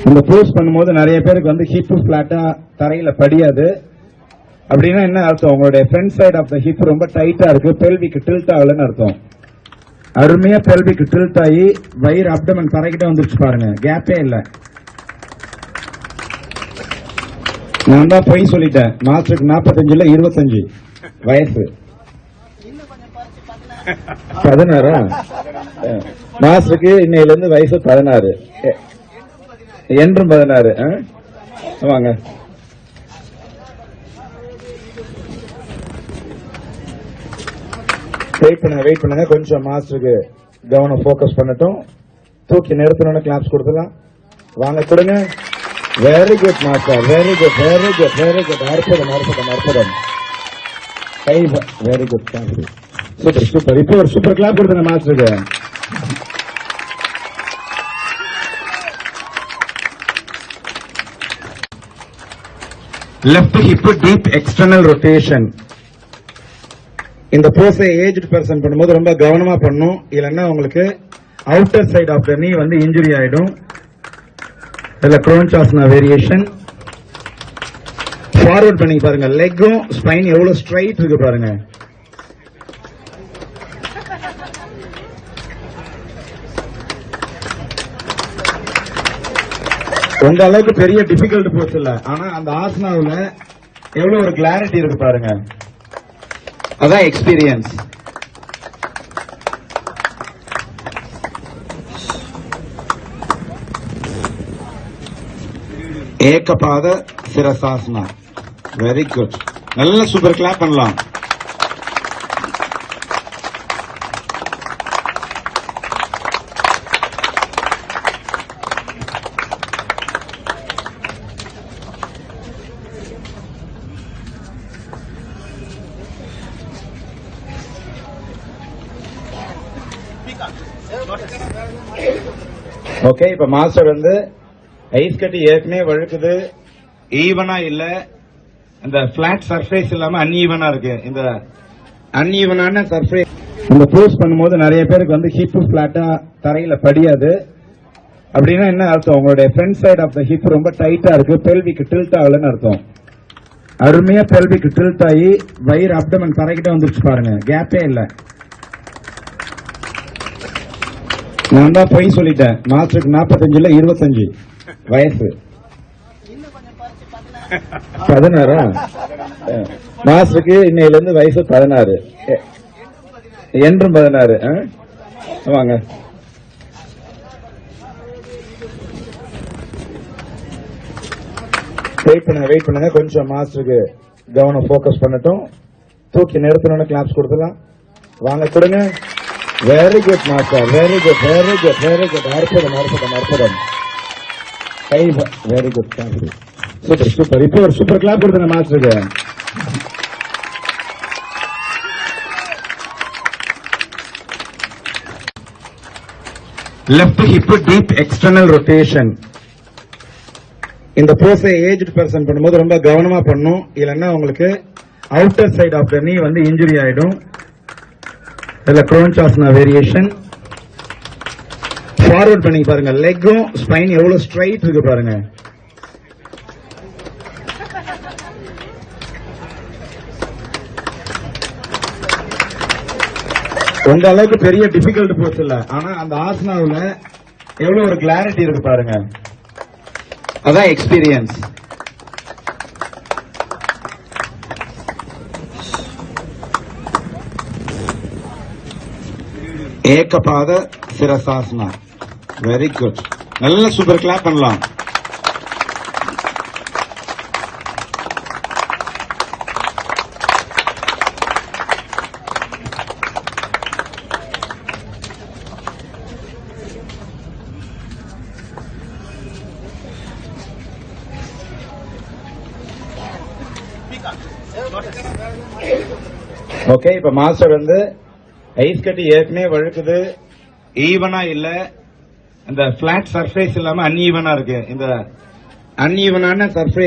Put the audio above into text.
இந்த போஸ்ட் பண்ணும்போது நிறைய பேருக்கு வந்து ஹிப் பிளாட்டா தரையில படியாது. அப்படின்னா என்ன அர்த்தம்? உங்களுடைய front side of the hip ரொம்ப டைட்டா இருக்கு, பெல்விக்கு டில்ட் ஆகலன்னு அர்த்தம். அருமையா பெல்விக்கு டில்ட் ஆகி வயிறு அப்டமன் தரைக்கிட்ட வந்துருச்சு பாருங்க, கேப்பே இல்ல. நான் தான் போய் சொல்லிட்டேன், மாஸ்டருக்கு 45 இல்ல 25 வயசு. 16 மாஸ்டருக்கு இன்னையில இருந்து வயசு 16 என்றும் 16. வாங்க. வெயிட் பண்ணுங்க கொஞ்சம் மாஸ்டருக்கு கவனம் போக்கஸ் பண்ணட்டும். தூக்கி நிறுத்தணும்னு கிளாப்ஸ் கொடுத்துலாம். வாங்க கொடுங்க. Very good master, very good very good very good. அற்புதம் அற்புதம் அற்புதம். Very good, super super. இப்போ ஒரு சூப்பர் கிளாப் கொடுத்துங்க மாஸ்டருக்கு. Left hip deep external rotation. இந்த போஸை ஏஜ்ட் பர்சன் பண்ணும்போது ரொம்ப கவனமா பண்ணும், இல்லைன்னா உங்களுக்கு அவுட்டர் சைடு ஆஃப் த நீ வந்து இன்ஜுரி ஆயிடும். இதுல குரோன்சாசனா வேரியேஷன். ஃபார்வர்ட் பண்ணி பாருங்க, லெக்கும் ஸ்பைன் எவ்வளவு ஸ்ட்ரைட் இருக்கு பாருங்க. உங்க அளவுக்கு பெரிய டிஃபிகல்ட் போஸ் இல்ல, ஆனா அந்த ஆசனாவுல எவ்வளவு ஒரு கிளாரிட்டி இருக்கு பாருங்க. அதான் எக்ஸ்பீரியன்ஸ். ஏகபாத சிரசாசனா. Very good. நல்ல சூப்பர் கிளாப் பண்ணலாம். ஓகே, இப்ப மாஸ்டர் வந்து ஐஸ் கட்டி ஏற்கனவே வழுக்குது, ஈவனா இல்ல, இந்த பிளாட் சர்ஃபேஸ் இல்லாம அன்ஈவனா இருக்கு. இந்த அன்ஈவனான சர்ஃபேஸ் இந்த போஸ்ட் பண்ணும்போது நிறைய பேருக்கு வந்து ஹிப் பிளாட்டா தரையில படியாது. அப்படின்னா என்ன அர்த்தம்? உங்களுடைய front side of the hip ரொம்ப டைட்டா இருக்கு, பெல்விக்கு டில்ட் ஆகலன்னு அர்த்தம். அருமையா பெல்விக்கு டில்ட் ஆகி வயிறு அப்டமன் தரைக்கிட்ட வந்துருச்சு பாருங்க, கேப்பே இல்ல. நான் தான் போய் சொல்லிட்டேன், மாஸ்டருக்கு 45 இல்ல 25 வயசு. 16 மாஸ்டருக்கு இன்னையில இருந்து வயசு 16 என்றும் 16. வாங்க. வெயிட் பண்ணுங்க கொஞ்சம் மாஸ்டருக்கு கவனம் போக்கஸ் பண்ணட்டும். தூக்கி நிறுத்தணும்னு கிளாப்ஸ் கொடுத்துலாம். வாங்க கொடுங்க. Very good master, very good very good very good. அற்புதம் அற்புதம் அற்புதம். Very good, super super. இப்போ ஒரு சூப்பர் கிளாப் கொடுத்துங்க மாஸ்டருக்கு. Left hip deep external rotation. இந்த போஸை ஏஜ்ட் பர்சன் பண்ணும்போது ரொம்ப கவனமா பண்ணும், இல்லைன்னா உங்களுக்கு அவுட்டர் சைடு ஆஃப் த நீ வந்து இன்ஜுரி ஆயிடும். இதுல குரோன்சாசனா வேரியேஷன். ஃபார்வர்ட் பண்ணி பாருங்க, லெக்கும் ஸ்பைன் எவ்வளவு ஸ்ட்ரைட் இருக்கு பாருங்க. உங்க அளவுக்கு பெரிய டிஃபிகல்ட் போஸ் இல்ல, ஆனா அந்த ஆசனாவுல எவ்வளவு ஒரு கிளாரிட்டி இருக்கு பாருங்க. அதான் எக்ஸ்பீரியன்ஸ். ஏகபாத சிரசாசனா. Very good. நல்ல சூப்பர் கிளாப் பண்ணலாம். ஓகே, இப்ப மாஸ்டர் வந்து ஐஸ் கட்டி ஏற்கனவே வழுக்குது, ஈவனா இல்ல, இந்த பிளாட் சர்ஃபேஸ் இல்லாம அன்ஈவனா இருக்கு. இந்த அன்ஈவனான சர்ஃபேஸ்